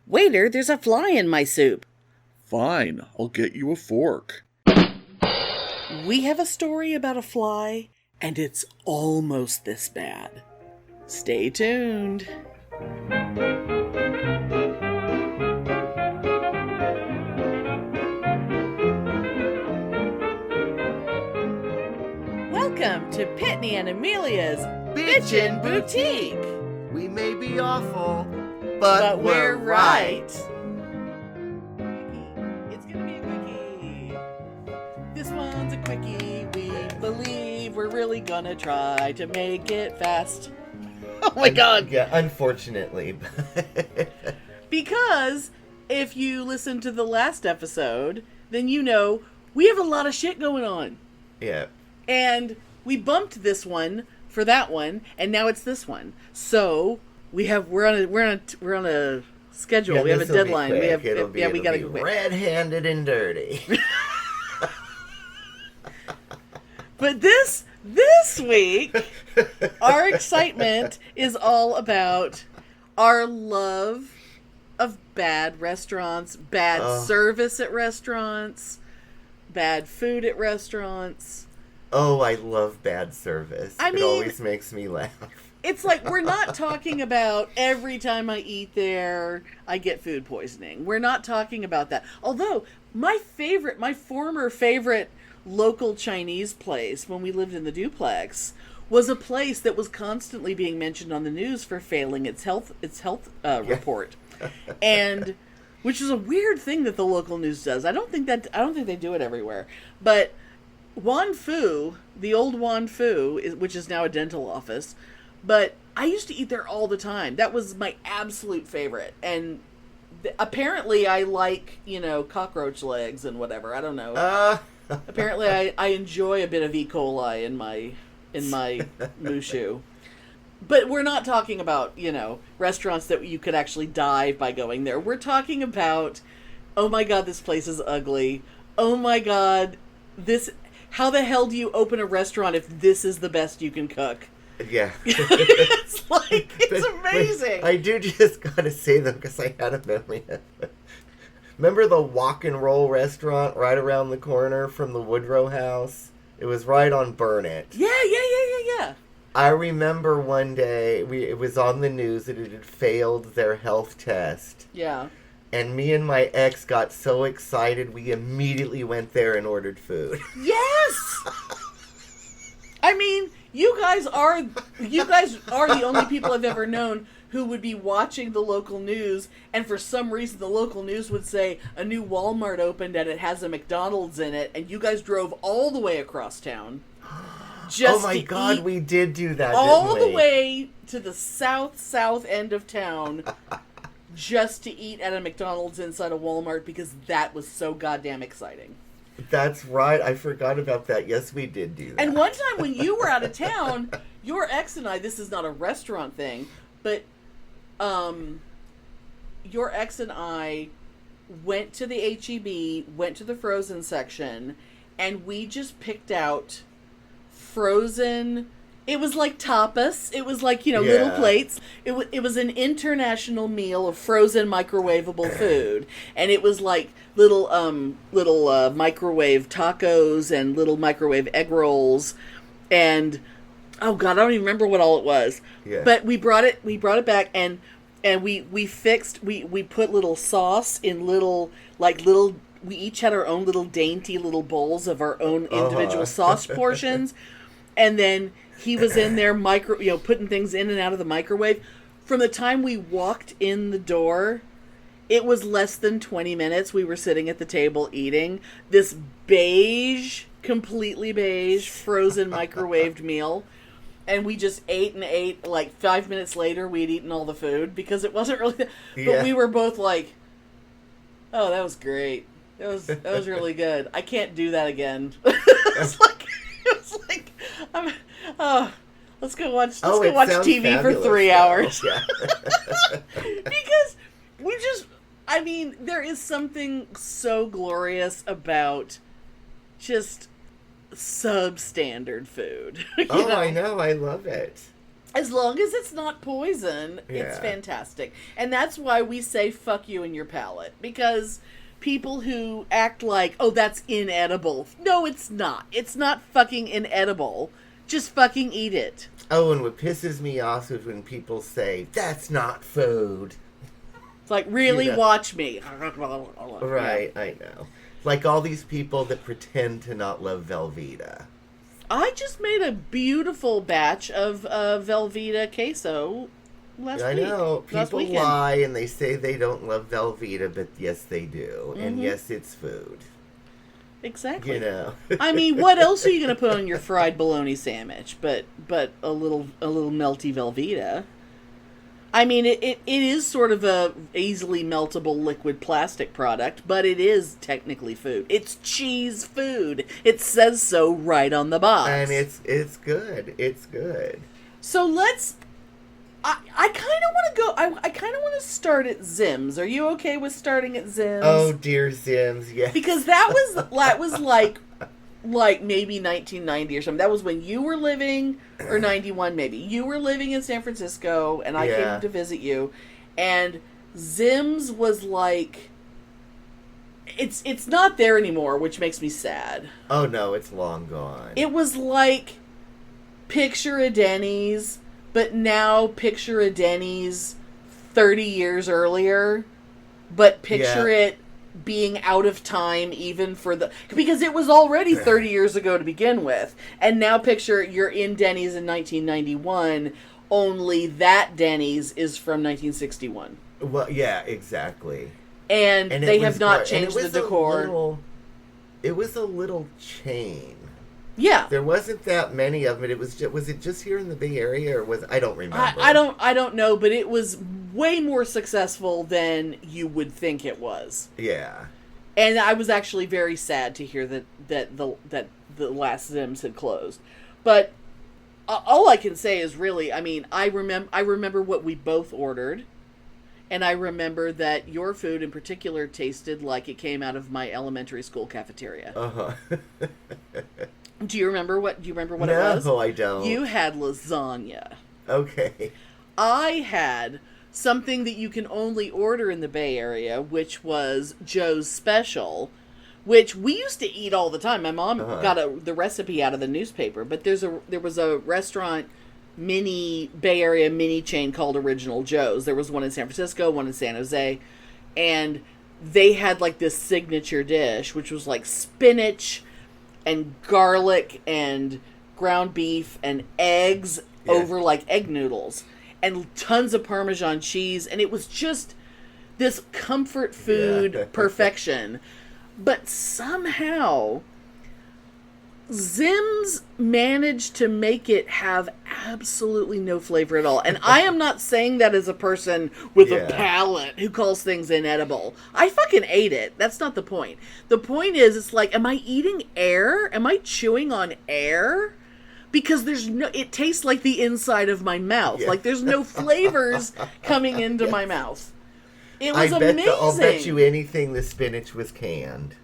Waiter, there's a fly in my soup. Fine, I'll get you a fork. We have a story about a fly, and it's almost this bad. Stay tuned. Welcome to Pitney and Amelia's Bitchen Boutique. We may be awful, but we're right. It's gonna be a quickie. This one's a quickie. We believe we're really gonna try to make it fast. Oh my god. Yeah, unfortunately. Because if you listen to the last episode, then you know we have a lot of shit going on. Yeah. And we bumped this one for that one, and now it's this one. So we're on a schedule. Yeah, we have a deadline. We gotta be go quick. red-handed and dirty. But this week, our excitement is all about our love of bad restaurants, bad service at restaurants, bad food at restaurants. Oh, I love bad service. I mean, it always makes me laugh. It's like, we're not talking about every time I eat there, I get food poisoning. We're not talking about that. Although, my former favorite local Chinese place when we lived in the duplex was a place that was constantly being mentioned on the news for failing its health report. And which is a weird thing that the local news does. I don't think they do it everywhere. But Wan Fu, the old Wan Fu, which is now a dental office, but I used to eat there all the time. That was my absolute favorite. And apparently I like, cockroach legs and whatever. I don't know. Apparently I enjoy a bit of E. coli in my mushu. But we're not talking about, restaurants that you could actually die by going there. We're talking about, oh my god, this place is ugly. Oh my god, how the hell do you open a restaurant if this is the best you can cook? Yeah. It's amazing. But I do just gotta say though, because I had a memory. Remember the Walk and Roll restaurant right around the corner from the Woodrow House? It was right on Burnett. Yeah. I remember one day, it was on the news that it had failed their health test. Yeah. And me and my ex got so excited, we immediately went there and ordered food. Yes! I mean, you guys are the only people I've ever known who would be watching the local news, and for some reason the local news would say a new Walmart opened and it has a McDonald's in it, and you guys drove all the way across town. Oh my god, we did do that, all didn't we? The way to the south end of town just to eat at a McDonald's inside a Walmart because that was so goddamn exciting. That's right. I forgot about that. Yes, we did do that. And one time when you were out of town, your ex and I, this is not a restaurant thing, but your ex and I went to the H-E-B, went to the frozen section, and we just picked out frozen. It was like tapas. It was like, little plates. It was an international meal of frozen microwavable food. And it was like little microwave tacos and little microwave egg rolls. And, oh God, I don't even remember what all it was. Yeah. But we brought it back and we put little sauce in we each had our own little dainty little bowls of our own individual sauce portions. And then he was in there putting things in and out of the microwave. From the time we walked in the door, it was less than 20 minutes. We were sitting at the table eating this completely beige, frozen microwaved meal. And we just ate and ate. Like 5 minutes later, we'd eaten all the food because it wasn't really. But we were both like, "Oh, that was great. That was really good. I can't do that again." It's like, let's go watch TV for 3 hours. Yeah. Because there is something so glorious about just substandard food. I know. I love it. As long as it's not poison, it's fantastic. And that's why we say fuck you and your palate. Because people who act like, oh, that's inedible. No, it's not. It's not fucking inedible. Just fucking eat it. Oh, and what pisses me off is when people say, that's not food. It's like, really? Watch me. Right, I know. Like all these people that pretend to not love Velveeta. I just made a beautiful batch of Velveeta queso last week. I know. People lie and they say they don't love Velveeta, but yes, they do. Mm-hmm. And yes, it's food. Exactly. You know. I mean, what else are you going to put on your fried bologna sandwich? But a little melty Velveeta. I mean, it is sort of a easily meltable liquid plastic product, but it is technically food. It's cheese food. It says so right on the box. And it's good. It's good. So let's. I kind of want to go. I kind of want to start at Zim's. Are you okay with starting at Zim's? Oh dear Zim's, yes. Because that was like maybe 1990 or something. That was when you were living, or 91 maybe. You were living in San Francisco, and I came to visit you. And Zim's was like, it's not there anymore, which makes me sad. Oh no, it's long gone. It was like, picture a Denny's, but now picture a Denny's 30 years earlier, but picture it being out of time even for because it was already 30 years ago to begin with. And now picture you're in Denny's in 1991, only that Denny's is from 1961. Well, yeah, exactly. And they have not changed the decor. It was a little chain. Yeah. There wasn't that many of them. Was it just here in the Bay Area, or I don't remember. I don't know, but it was way more successful than you would think it was. Yeah. And I was actually very sad to hear that the last Zim's had closed. But all I can say is really, I mean, I remember what we both ordered, and I remember that your food in particular tasted like it came out of my elementary school cafeteria. Uh-huh. Do you remember what it was? No, I don't. You had lasagna. Okay. I had something that you can only order in the Bay Area, which was Joe's Special, which we used to eat all the time. My mom got the recipe out of the newspaper, but there was a restaurant, Bay Area mini chain called Original Joe's. There was one in San Francisco, one in San Jose, and they had like this signature dish, which was like spinach and garlic and ground beef and eggs over like egg noodles and tons of Parmesan cheese. And it was just this comfort food perfection. But somehow Zim's managed to make it have absolutely no flavor at all. And I am not saying that as a person with a palate who calls things inedible. I fucking ate it. That's not the point. The point is, it's like, am I eating air? Am I chewing on air? Because it tastes like the inside of my mouth. Like there's no flavors coming into my mouth. It was amazing. I'll bet you anything the spinach was canned.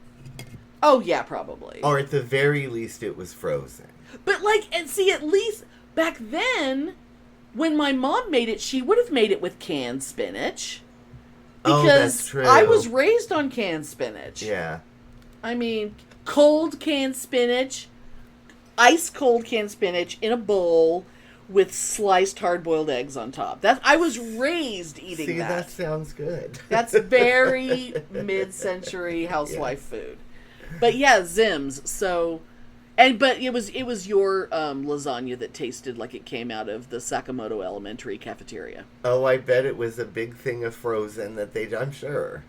Oh, yeah, probably. Or at the very least, it was frozen. But, and see, at least back then, when my mom made it, she would have made it with canned spinach. Because that's true. I was raised on canned spinach. Yeah. I mean, cold canned spinach, ice cold canned spinach in a bowl with sliced hard-boiled eggs on top. I was raised eating that. See, that sounds good. That's very mid-century housewife food. But yeah, Zim's. So, but it was your lasagna that tasted like it came out of the Sakamoto Elementary cafeteria. Oh, I bet it was a big thing of frozen that I'm sure.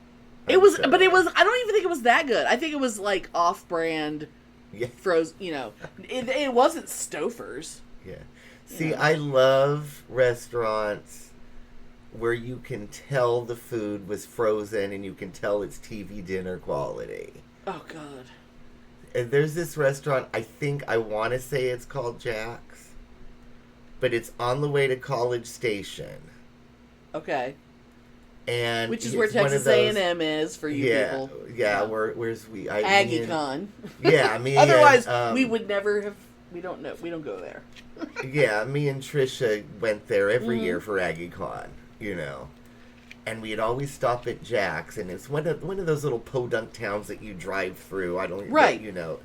But it was. I don't even think it was that good. I think it was like off-brand, frozen. You know, it wasn't Stouffer's. Yeah. See, I love restaurants where you can tell the food was frozen and you can tell it's TV dinner quality. Oh, God. And there's this restaurant, I want to say it's called Jack's, but it's on the way to College Station. Okay. And which is where Texas A&M is for you people. Yeah, where's we? AggieCon. Yeah, I mean. Otherwise, we would never have know. We don't go there. Yeah, me and Trisha went there every year for AggieCon, you know. And we'd always stop at Jack's, and it's one of those little podunk towns that you drive through. I don't, right, you know.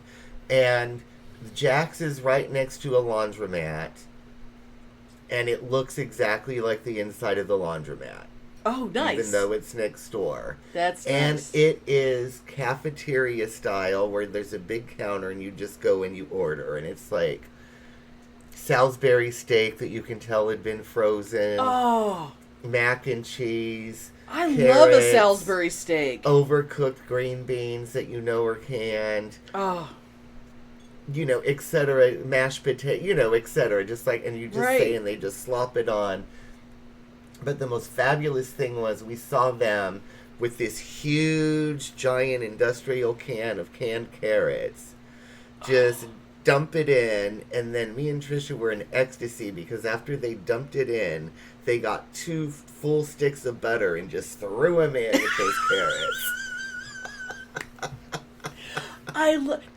And Jack's is right next to a laundromat, and it looks exactly like the inside of the laundromat. Oh, nice. Even though it's next door. That's and nice. It is cafeteria style, where there's a big counter, and you just go and you order, and it's like Salisbury steak that you can tell had been frozen. Oh. Mac and cheese. I carrots, love a Salisbury steak. Overcooked green beans that you know are canned. Oh. You know, etc. Mashed potato, you know, etc. Just like, and you just say, and they just slop it on. But the most fabulous thing was we saw them with this huge, giant industrial can of canned carrots. Just dump it in, and then me and Trisha were in ecstasy because after they dumped it in, they got 2 full sticks of butter and just threw them in with those carrots.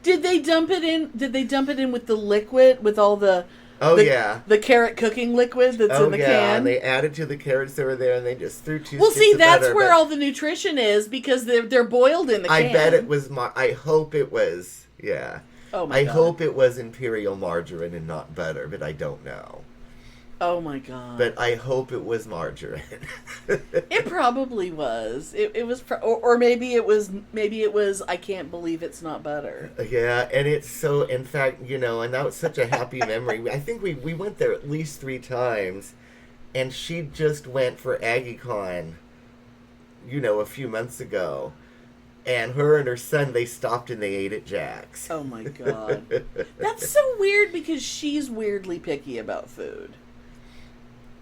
Did they dump it in? Did they dump it in with the liquid, with all the? The carrot cooking liquid that's in the can. And they added to the carrots that were there, and they just threw 2 sticks of butter. Well, see, that's where all the nutrition is because they're boiled in the can. I bet it was. I hope it was. Yeah. Oh my God. I hope it was imperial margarine and not butter, but I don't know. Oh my God. But I hope it was margarine. It probably was. It was, or maybe it was. Maybe it was. I can't believe it's not butter. Yeah, and it's so. In fact, you know, and that was such a happy memory. I think we went there at least 3 times, and she just went for AggieCon, you know, a few months ago. And her and her son, they stopped and they ate at Jack's. Oh my God. That's so weird because she's weirdly picky about food.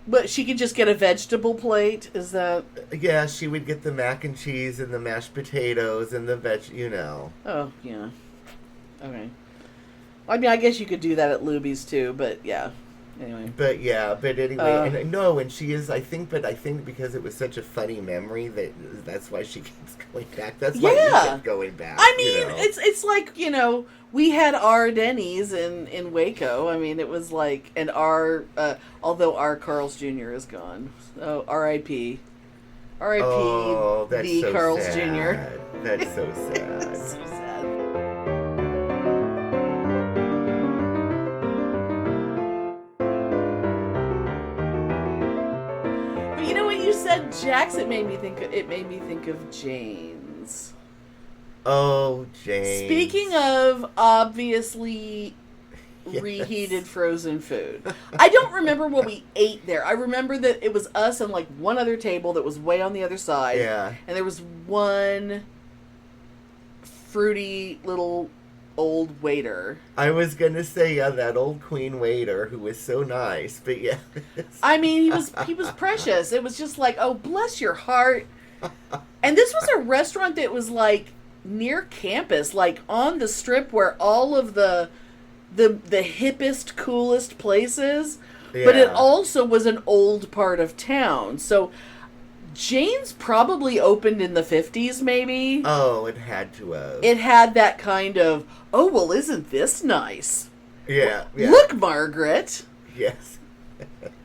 But she could just get a vegetable plate? Is that... Yeah, she would get the mac and cheese and the mashed potatoes and the you know. Oh, yeah. Okay. I mean, I guess you could do that at Luby's too, but yeah. Anyway. But anyway, and she is, I think because it was such a funny memory that's why she keeps going back. That's why we kept going back. I mean, you know? it's like, you know, we had our Denny's in Waco. I mean, it was like, and although our Carl's Jr. is gone. So R.I.P. R.I.P. Oh, that's the so Carl's sad. Jr. That's so sad. That's so sad. Said Jack's, it made me think of Jane's. Oh, Jane. Speaking of obviously reheated frozen food, I don't remember what we ate there. I remember that it was us and like one other table that was way on the other side. Yeah. And there was one fruity little old waiter. I was gonna say, that old queen waiter who was so nice, but yeah. I mean, he was precious. It was just like, oh, bless your heart. And this was a restaurant that was like near campus, like on the strip where all of the hippest, coolest places. Yeah. But it also was an old part of town. So Jane's probably opened in the 50s, maybe. Oh, it had to have. It had that kind of, oh, well, isn't this nice? Yeah. Look, Margaret. Yes.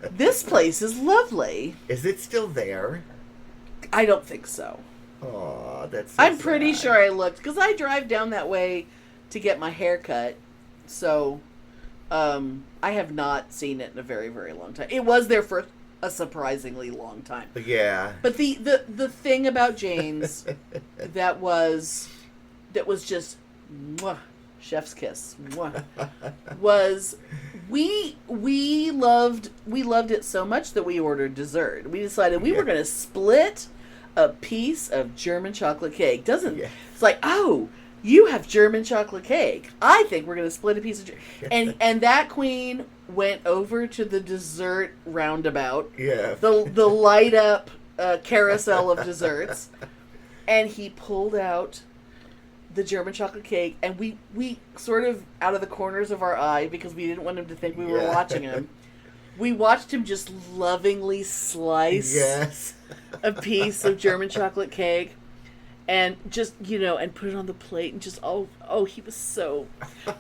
This place is lovely. Is it still there? I don't think so. Oh, that's so I'm pretty sure I looked, because I drive down that way to get my hair cut. So, I have not seen it in a very, very long time. It was there for a surprisingly long time. Yeah. But the thing about Jane's that was just mwah, chef's kiss mwah, was we loved it so much that we ordered dessert. We decided we were going to split a piece of German chocolate cake. It's like, oh, you have German chocolate cake. I think we're going to split a piece of and that queen went over to the dessert roundabout. Yeah. The light up carousel of desserts. And he pulled out the German chocolate cake, and we sort of, out of the corners of our eye, because we didn't want him to think we were watching him, we watched him just lovingly slice a piece of German chocolate cake. and just, and put it on the plate and just, he was so,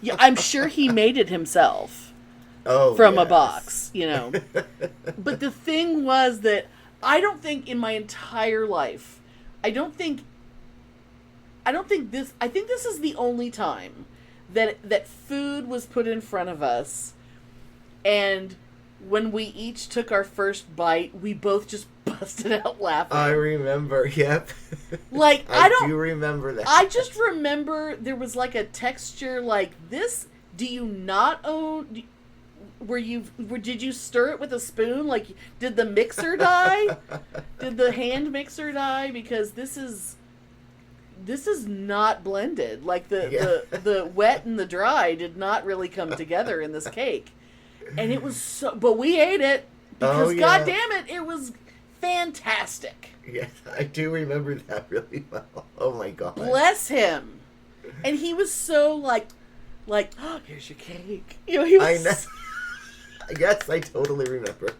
yeah, I'm sure he made it himself from a box, But the thing was that I don't think in my entire life, I think this is the only time that food was put in front of us, and when we each took our first bite, we both just busted out laughing. I remember, yep. Like, I do remember that. I just remember there was like a texture like this. Do you not own... Did you stir it with a spoon? Like, did the mixer die? Did the hand mixer die? Because this is not blended. Like, the wet and the dry did not really come together in this cake. And it was so... But we ate it. Because, God damn it was fantastic. Yes, I do remember that really well. Oh, my God. Bless him. And he was so, like, oh, here's your cake. He was... I know. Yes, I totally remember.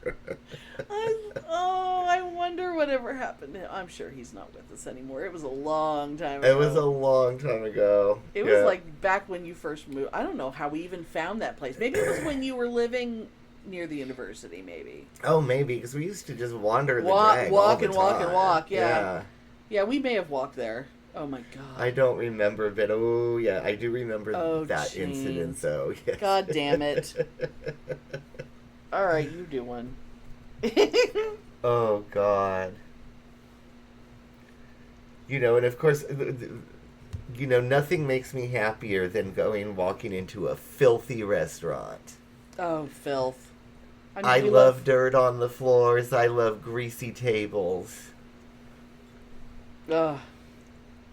I wonder whatever happened to him. I'm sure he's not with us anymore. It was a long time ago. It was a long time ago. It was like back when you first moved. I don't know how we even found that place. Maybe it was when you were living near the university, maybe. Oh, maybe, because we used to just wander the drag all the walk time. and walk, yeah. Yeah, we may have walked there. Oh, my God. I don't remember, but I do remember that incident, though. Yes. God damn it. All right, you do one. Oh, God. And of course, nothing makes me happier than walking into a filthy restaurant. Oh, filth. I love dirt on the floors. I love greasy tables. Ugh.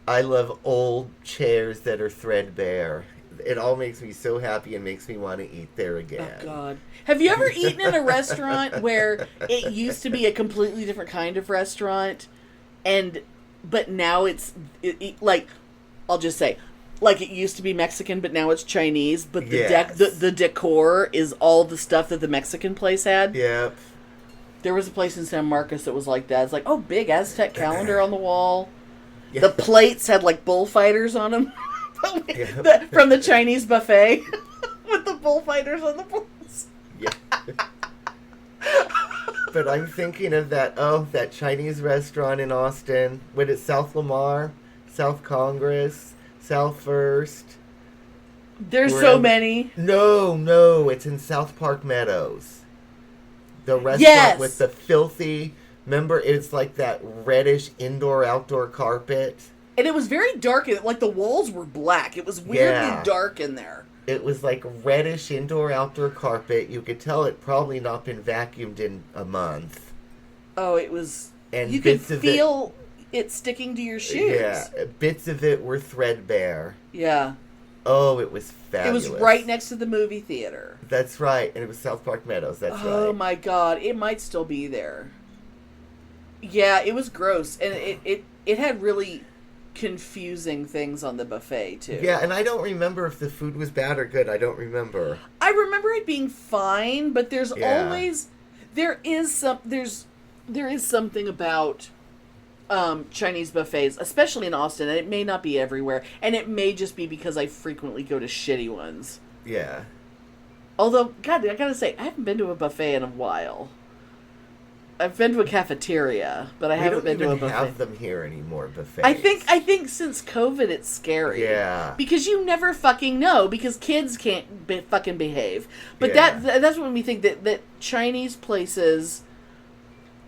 I love old chairs that are threadbare. It all makes me so happy and makes me want to eat there again. Oh, God. Have you ever eaten in a restaurant where it used to be a completely different kind of restaurant, but now it's like, I'll just say, like it used to be Mexican, but now it's Chinese, but the decor is all the stuff that the Mexican place had? Yep. There was a place in San Marcos that was like that. It's like, big Aztec calendar on the wall. Yeah. The plates had like bullfighters on them. From the Chinese buffet with the bullfighters on the plates. Yeah. But I'm thinking of that Chinese restaurant in Austin. What is South Lamar, South Congress, South First? There's so many. No, it's in South Park Meadows. The restaurant with the filthy... Remember, it's like that reddish indoor-outdoor carpet. And it was very dark. Like, the walls were black. It was weirdly dark in there. It was like reddish indoor-outdoor carpet. You could tell it probably not been vacuumed in a month. Oh, it was... And you could feel it sticking to your shoes. Yeah, bits of it were threadbare. Yeah. Oh, it was fabulous. It was right next to the movie theater. That's right. And it was South Park Meadows. That's right. Oh, my God. It might still be there. Yeah, it was gross. And it had really confusing things on the buffet, too. Yeah, and I don't remember if the food was bad or good. I don't remember. I remember it being fine, but there's always... There is something about... Chinese buffets, especially in Austin, and it may not be everywhere, and it may just be because I frequently go to shitty ones. Yeah. Although, God, I gotta say, I haven't been to a buffet in a while. I've been to a cafeteria, but I haven't been to a buffet. We don't even have them here anymore, buffets. I think since COVID, it's scary. Yeah. Because you never fucking know, because kids can't fucking behave. But that's what made me think that Chinese places,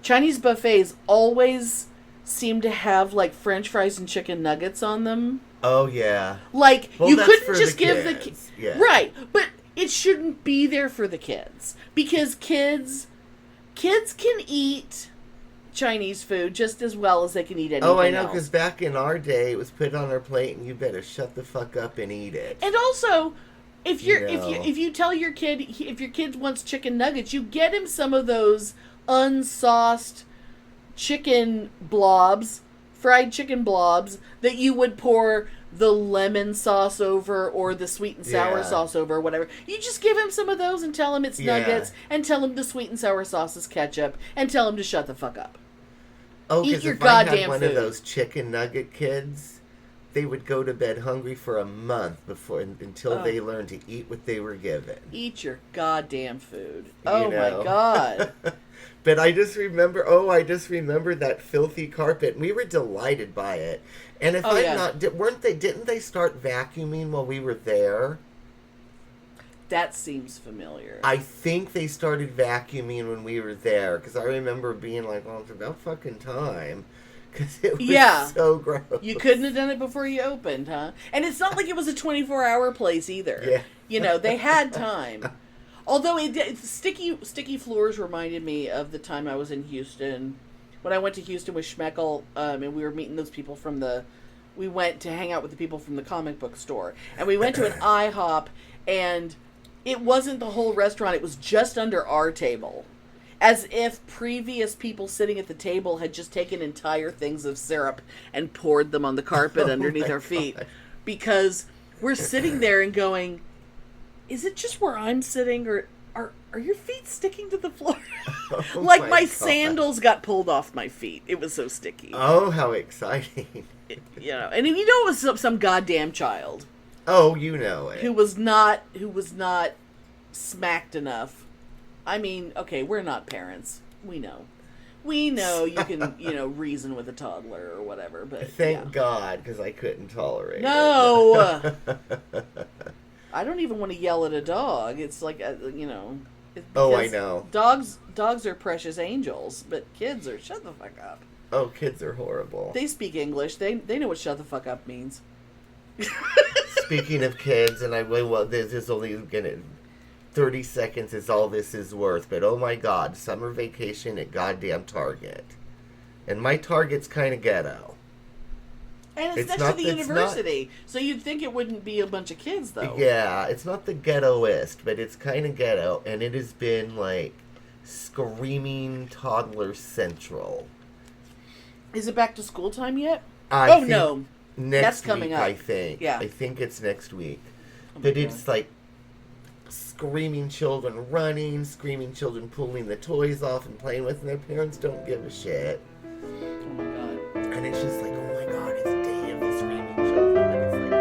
Chinese buffets always seem to have like French fries and chicken nuggets on them. Oh yeah. Like you couldn't just give the kids. Yeah. Right, but it shouldn't be there for the kids because kids can eat Chinese food just as well as they can eat anything else. Oh, I know, because back in our day, it was put on our plate, and you better shut the fuck up and eat it. And also, if you tell your kid if your kid wants chicken nuggets, you get him some of those unsauced chicken blobs, fried chicken blobs, that you would pour the lemon sauce over or the sweet and sour sauce over or whatever. You just give him some of those and tell him it's nuggets and tell him the sweet and sour sauce is ketchup and tell him to shut the fuck up. Oh, Eat because your if I had goddamn one food. of those chicken nugget kids, they would go to bed hungry for a month until they learned to eat what they were given. Eat your goddamn food. You know? My God. But I just remember that filthy carpet. We were delighted by it. And if didn't they start vacuuming while we were there? That seems familiar. I think they started vacuuming when we were there, because I remember being like, well, it's about fucking time. Because it was so gross. You couldn't have done it before you opened, huh? And it's not like it was a 24-hour place either. Yeah. You know, they had time. Although sticky floors reminded me of the time I was in Houston. When I went to Houston with Schmeckel, and we were meeting those people we went to hang out with the people from the comic book store. And we went to an IHOP, and it wasn't the whole restaurant, it was just under our table. As if previous people sitting at the table had just taken entire things of syrup and poured them on the carpet underneath our feet. Because we're sitting there and going, is it just where I'm sitting, or are your feet sticking to the floor? Like my sandals got pulled off my feet. It was so sticky. Oh, how exciting. And you know it was some goddamn child. Oh, you know it. Who was not smacked enough. I mean, okay, we're not parents. We know you can, reason with a toddler or whatever, but Thank God, because I couldn't tolerate it. No! I don't even want to yell at a dog. It's like, Oh, I know. Dogs are precious angels, but kids are shut the fuck up. Oh, kids are horrible. They speak English. They know what shut the fuck up means. Speaking of kids, and this is only gonna 30 seconds is all this is worth, but oh my God, summer vacation at goddamn Target. And my Target's kind of ghetto. And it's next to the university, so you'd think it wouldn't be a bunch of kids, though. Yeah, it's not the ghettoest, but it's kind of ghetto, and it has been, like, screaming toddler central. Is it back to school time yet? No. That's coming week, up. I think. Yeah. I think it's next week. But it's, like, screaming children running, screaming children pulling the toys off and playing with, and their parents don't give a shit. Oh, my God. And it's just like, oh, my God, it's Day of the Screaming Children, but it's like...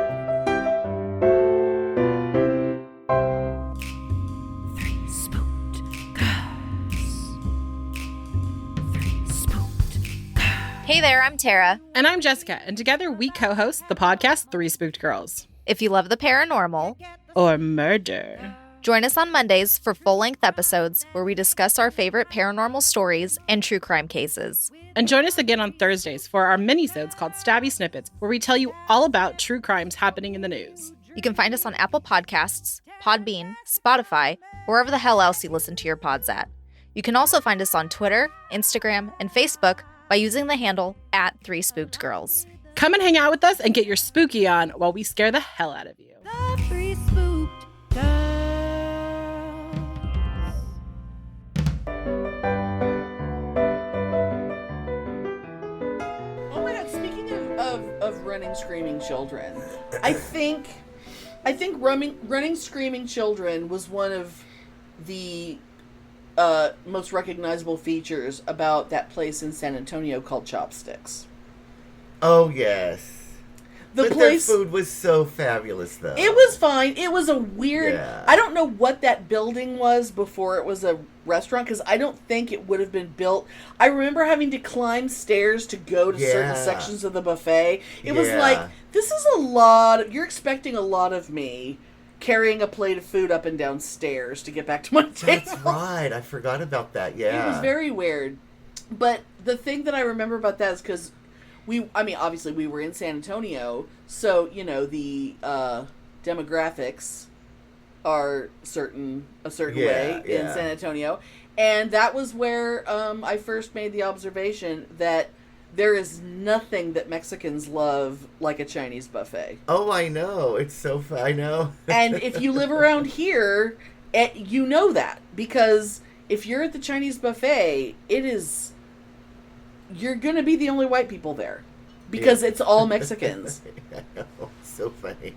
Hey there, I'm Tara. And I'm Jessica, and together we co-host the podcast 3 Spooked Girls. If you love the paranormal or murder, join us on Mondays for full-length episodes where we discuss our favorite paranormal stories and true crime cases. And join us again on Thursdays for our mini-sodes called Stabby Snippets, where we tell you all about true crimes happening in the news. You can find us on Apple Podcasts, Podbean, Spotify, wherever the hell else you listen to your pods at. You can also find us on Twitter, Instagram, and Facebook by using the handle @3SpookedGirls. Come and hang out with us and get your spooky on while we scare the hell out of you. The 3 Spooked Girls. Oh my God! Speaking of running, screaming children, I think running, screaming children was one of the most recognizable features about that place in San Antonio called Chopsticks. Oh, yes. But Place, their food was so fabulous, though. It was fine. It was a weird... Yeah. I don't know what that building was before it was a restaurant, because I don't think it would have been built... I remember having to climb stairs to go to certain sections of the buffet. It was like, this is a lot... You're expecting a lot of me carrying a plate of food up and down stairs to get back to my table. That's right. I forgot about that, yeah. It was very weird. But the thing that I remember about that is because... obviously we were in San Antonio, so, the demographics are a certain way in San Antonio. And that was where I first made the observation that there is nothing that Mexicans love like a Chinese buffet. Oh, I know. It's so I know. And if you live around here, you know that. Because if you're at the Chinese buffet, you're going to be the only white people there. Because it's all Mexicans. I know. So funny.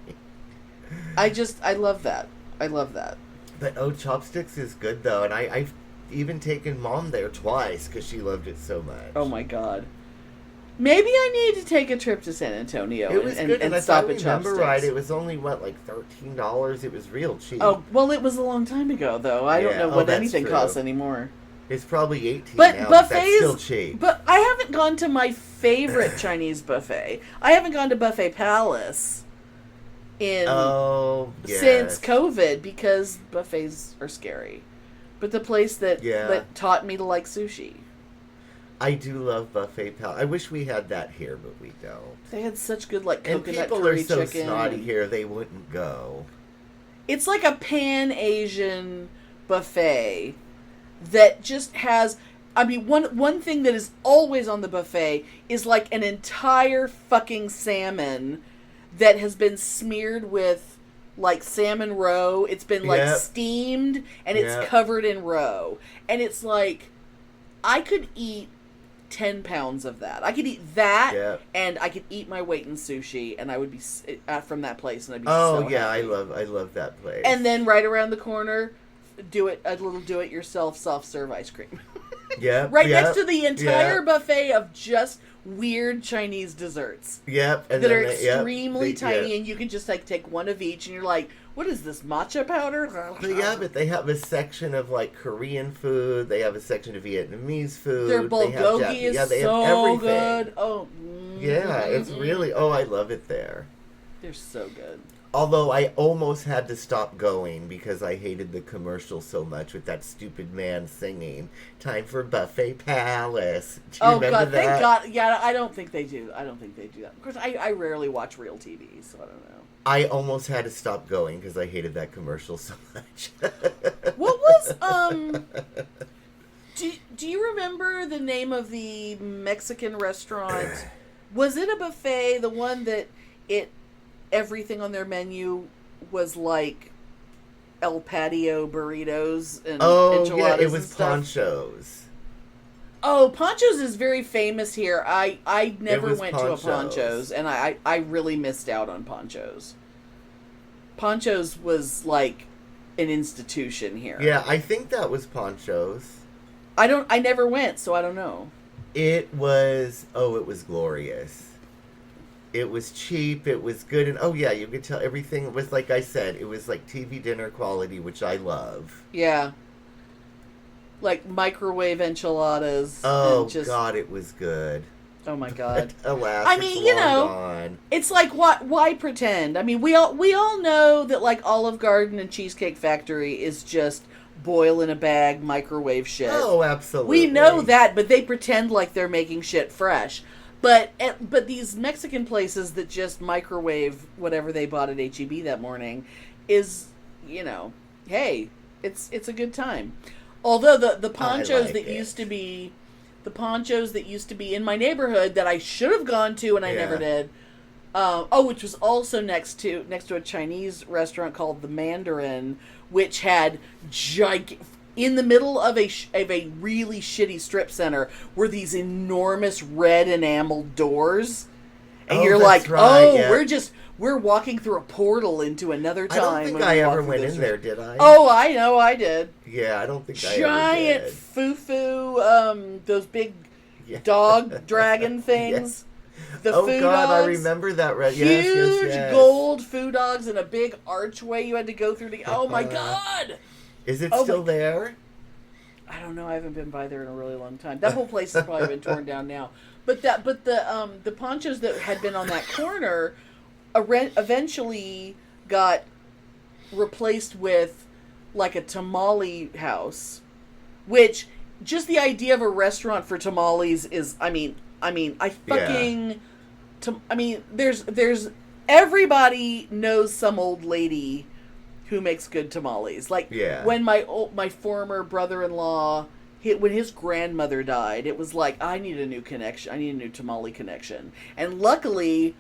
I love that. I love that. But, Chopsticks is good, though. And I've even taken Mom there twice because she loved it so much. Oh, my God. Maybe I need to take a trip to San Antonio It was good, and if I stop at remember Chopsticks. right, it was only, like $13? It was real cheap. Oh, well, it was a long time ago, though. I don't Yeah. know Oh, what that's anything true. costs anymore. It's probably 18 But now, but that's buffets, still cheap. But I haven't gone to my favorite Chinese buffet. I haven't gone to Buffet Palace since COVID because buffets are scary. But the place that taught me to like sushi. I do love Buffet Palace. I wish we had that here, but we don't. They had such good like And coconut people curry are so chicken. snotty here, they wouldn't go. It's like a Pan-Asian buffet that just has... I mean, one thing that is always on the buffet is like an entire fucking salmon that has been smeared with like salmon roe. It's been like steamed and it's covered in roe. And it's like, I could eat 10 pounds of that. I could eat that and I could eat my weight in sushi and I would be from that place and I'd be so happy. I love that place. And then right around the corner, do it yourself soft serve ice cream. Next to the entire buffet of just weird Chinese desserts. And that are extremely tiny, and you can just like take one of each, and you're like, "What is this matcha powder?" But they have a section of like Korean food. They have a section of Vietnamese food. Their bulgogi is so good. Oh, it's really. Oh, I love it there. They're so good. Although I almost had to stop going because I hated the commercial so much with that stupid man singing "Time for Buffet Palace." Do you remember God, that? thank God. Yeah, I don't think they do. I don't think they do that. Of course, I rarely watch real TV, so I don't know. I almost had to stop going because I hated that commercial so much. What was Do you remember the name of the Mexican restaurant? Was it a buffet? The one that everything on their menu was like El Patio burritos and enchiladas it was and stuff. Ponchos. Oh, Ponchos is very famous here. I never went Ponchos. to a Ponchos, and I really missed out on Ponchos. Ponchos was like an institution here. Yeah, I think that was Ponchos. I never went, so I don't know. It was glorious. It was cheap, it was good, and you could tell everything was, like I said, it was like TV dinner quality, which I love. Yeah. Like microwave enchiladas. Oh, God, it was good. Oh, my God. Alas, I mean, gone. It's like, why pretend? I mean, we all know that, like, Olive Garden and Cheesecake Factory is just boil in a bag, microwave shit. Oh, absolutely. We know that, but they pretend like they're making shit fresh. But these Mexican places that just microwave whatever they bought at H-E-B that morning is, hey, it's a good time. Although the ponchos used to be in my neighborhood that I should have gone to and I never did. Which was also next to a Chinese restaurant called the Mandarin, which had in the middle of a really shitty strip center were these enormous red enameled doors, and you're like, we're walking through a portal into another time. I don't think I ever went in there, did I? Oh, I know, I did. Yeah, I don't think I ever Giant did. foo-foo, those big dog dragon things. The foo dogs. I remember that. Huge gold foo dogs and a big archway you had to go through to. Oh my God! Is it still there? I don't know. I haven't been by there in a really long time. That whole place has probably been torn down now. But the ponchos that had been on that corner eventually got replaced with like a tamale house, which just the idea of a restaurant for tamales is. There's everybody knows some old lady who makes good tamales. When my former brother-in-law, when his grandmother died, it was like, I need a new connection. I need a new tamale connection. And luckily,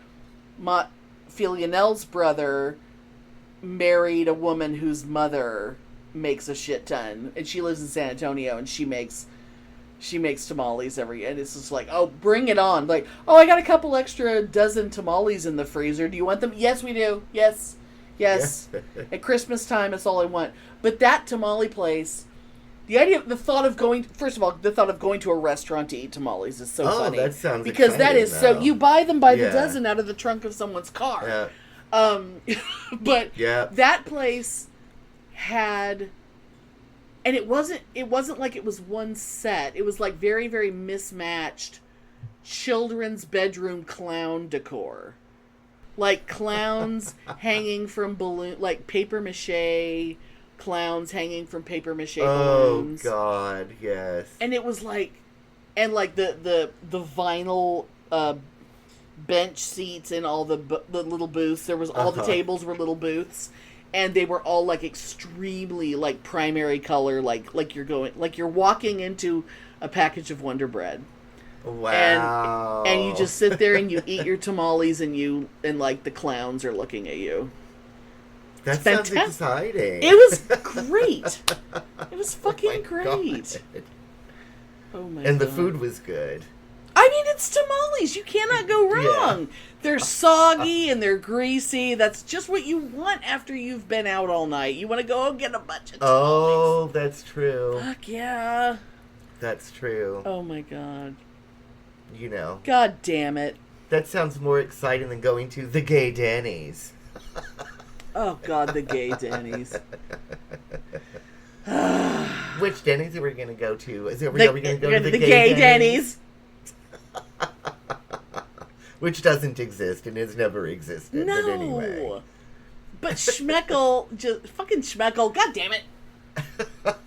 Philionel's brother married a woman whose mother makes a shit ton. And she lives in San Antonio, and she makes tamales and it's just like, oh, bring it on. Like, oh, I got a couple extra dozen tamales in the freezer. Do you want them? Yes, we do. Yes. At Christmas time, that's all I want. But that tamale place the thought of going to a restaurant to eat tamales is so funny. That sounds because that is exciting, so, though. you buy them by the Yeah. dozen out of the trunk of someone's car. Yeah. But Yeah. that place had, and it wasn't like it was one set. It was like very, very mismatched children's bedroom clown decor. Like clowns hanging from balloon, like paper mache clowns hanging from paper mache balloons. Oh God, yes. And it was like, and like the vinyl bench seats in all the little booths. There was all the tables were little booths, and they were all like extremely like primary color, like you're walking into a package of Wonder Bread. Wow. And you just sit there and you eat your tamales and like the clowns are looking at you. That sounds exciting. It was great. It was fucking great. God. Oh my And God. the food was good. I mean, it's tamales. You cannot go wrong. Yeah. They're soggy and they're greasy. That's just what you want after you've been out all night. You want to go get a bunch of tamales. Oh, that's true. Fuck yeah. That's true. Oh my God. You know. God damn it. That sounds more exciting than going to the gay Denny's. Oh God, the gay Denny's. Which Denny's are we going to go to? Are we going to go to the gay Denny's? Which doesn't exist and has never existed. No. But anyway. But Schmeckel, just fucking Schmeckel. God damn it. What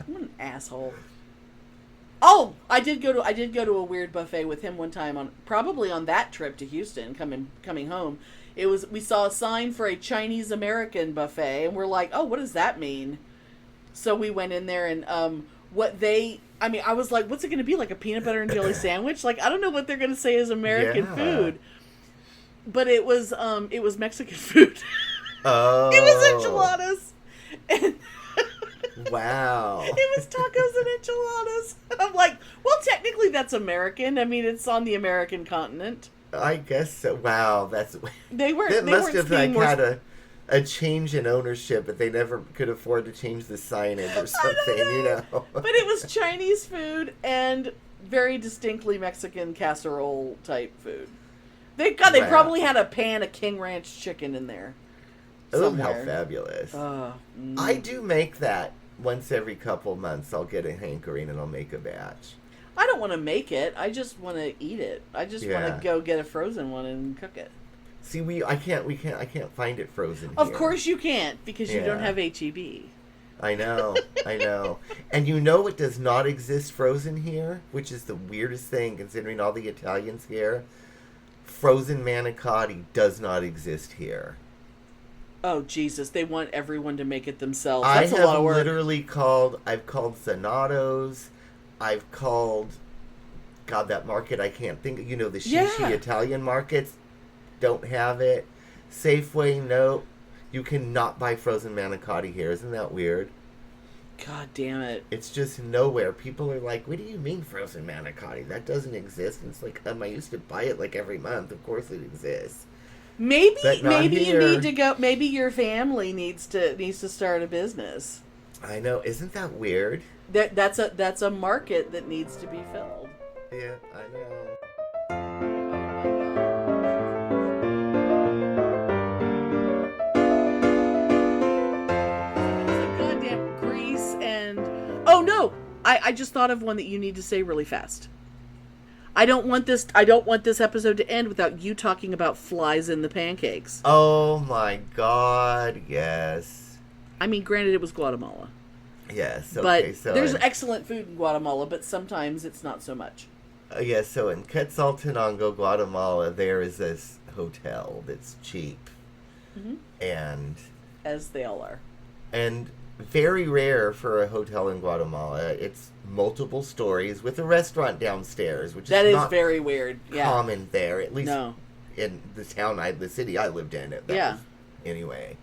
an asshole. Oh, I did go to a weird buffet with him one time probably on that trip to Houston coming home. We saw a sign for a Chinese American buffet and we're like, "Oh, what does that mean?" So we went in there and I was like, "What's it going to be, like a peanut butter and jelly sandwich?" Like, I don't know what they're going to say is American food. But it was Mexican food. Oh. It was enchiladas. And wow. it was tacos and enchiladas. And I'm like, well, technically that's American. I mean, it's on the American continent. I guess so. Wow, that's... They weren't. That they must weren't have being like had a change in ownership, but they never could afford to change the signage or something, you know. But it was Chinese food and very distinctly Mexican casserole type food. They Wow. probably had a pan of King Ranch chicken in there. Oh, Somewhere. how fabulous. Mm. I do make that once every couple months. I'll get a hankering and I'll make a batch. I don't want to make it. I just want to eat it. I just want Yeah. to go get a frozen one and cook it. See, I can't find it frozen here. Of course you can't, because you don't Yeah. have HEB. I know. And you know what does not exist frozen here? Which is the weirdest thing considering all the Italians here. Frozen manicotti does not exist here. Oh, Jesus. They want everyone to make it themselves. I That's a have lot of work. literally I've called Zanatos. I've called, God, that market I can't think of. You know, the Shishi Italian markets don't have it. Safeway, no. You cannot buy frozen manicotti here. Isn't that weird? God damn it. It's just nowhere. People are like, what do you mean frozen manicotti? That doesn't exist. And it's like, I used to buy it like every month. Of course it exists. Maybe But you here. need to go. Maybe your family needs to start a business. I know. Isn't that weird? That's a market that needs to be filled. Yeah, I know. Goddamn grease and... Oh, no! I just thought of one that you need to say really fast. I don't want this episode to end without you talking about flies in the pancakes. Oh my God, yes. I mean, granted, it was Guatemala. Yes, But okay, so... there's excellent food in Guatemala, but sometimes it's not so much. Yeah, so in Quetzaltenango, Guatemala, there is this hotel that's cheap. Mhm. And As they all are. very rare for a hotel in Guatemala. It's multiple stories with a restaurant downstairs, which That is is not very weird. Yeah. common there, at least No. in the city I lived in. Yeah. Anyway.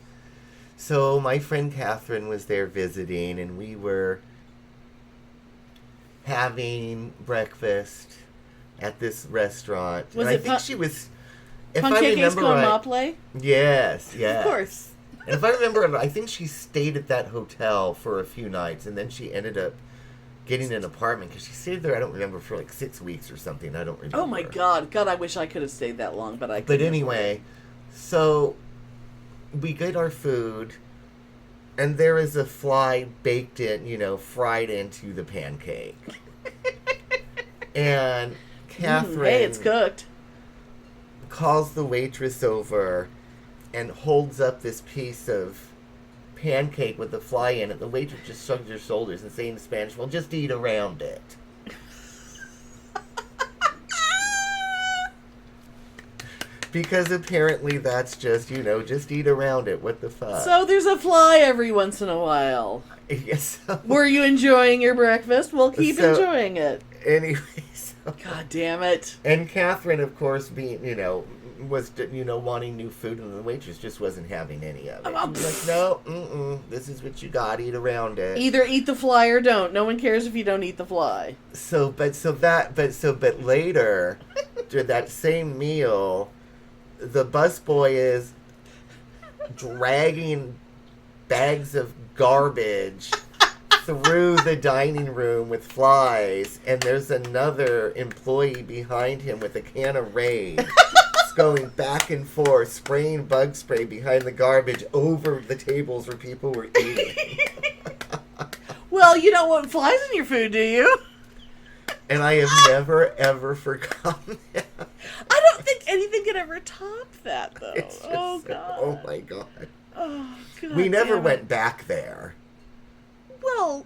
So my friend Catherine was there visiting, and we were having breakfast at this restaurant. Was and it I think she was, if I Panqueques remember con right. maple? Yes, yes. Of course. And if I remember, I think she stayed at that hotel for a few nights, and then she ended up getting an apartment because she stayed there, I don't remember, for like 6 weeks or something. I don't remember. Oh my God. God, I wish I could have stayed that long, but I couldn't. But anyway, so we get our food, and there is a fly baked in, fried into the pancake. And Catherine hey, it's cooked. calls the waitress over and holds up this piece of pancake with the fly in it. The waitress just shrugs her shoulders and saying in Spanish, well, just eat around it. Because apparently that's just, just eat around it. What the fuck? So there's a fly every once in a while. Yes. So, Were you enjoying your breakfast? Well, keep enjoying it. anyway, so, God damn it. and Catherine, of course, being, was, wanting new food, and the waitress just wasn't having any of it. She was like, no, this is what you got, eat around it. Either eat the fly or don't. No one cares if you don't eat the fly. But later, during that same meal, the busboy is dragging bags of garbage through the dining room with flies, and there's another employee behind him with a can of Raid going back and forth, spraying bug spray behind the garbage over the tables where people were eating. Well, you don't want flies in your food, do you? And I have never, ever forgotten that. I don't think anything could ever top that, though. It's just Oh, God. Oh, my God. Oh, God. We never damn it. went back there. Well,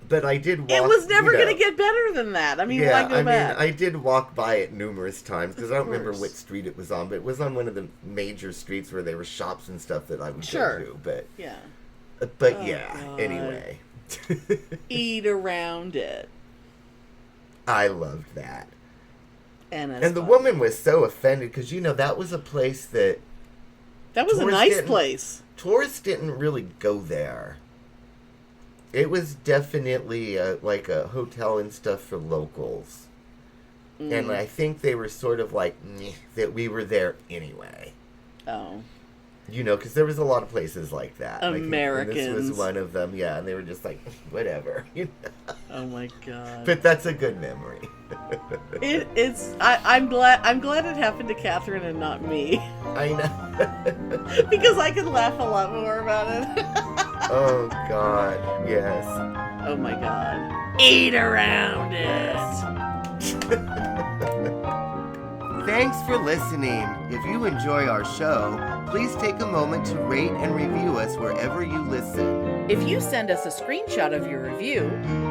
But I did walk. it was never going to get better than that. I mean, why go back? I did walk by it numerous times because I don't remember course. what street it was on, but it was on one of the major streets where there were shops and stuff that I would Sure. go to. But Yeah. God. Anyway. Eat around it. I loved that. And the woman was so offended because, that was a place that That was a tourists nice didn't- place. tourists didn't really go there. It was definitely like a hotel and stuff for locals. And I think they were sort of like, "Meh," that we were there anyway. Oh. Because there was a lot of places like that. Americans. Like, this was one of them, yeah. And they were just like, whatever. Oh my God. But that's a good memory. I'm glad it happened to Catherine and not me. I know. Because I could laugh a lot more about it. Oh, God. Yes. Oh my God. Eat around it. Thanks for listening. If you enjoy our show, please take a moment to rate and review us wherever you listen. If you send us a screenshot of your review,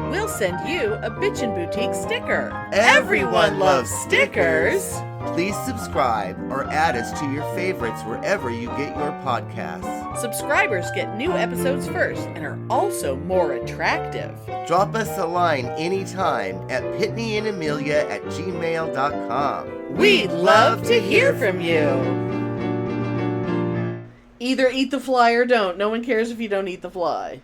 we'll send you a Bitchen Boutique sticker. Everyone loves stickers. Please subscribe or add us to your favorites wherever you get your podcasts. Subscribers get new episodes first and are also more attractive. Drop us a line anytime at PitneyAndAmelia@gmail.com. We'd love to hear from you. Either eat the fly or don't. No one cares if you don't eat the fly.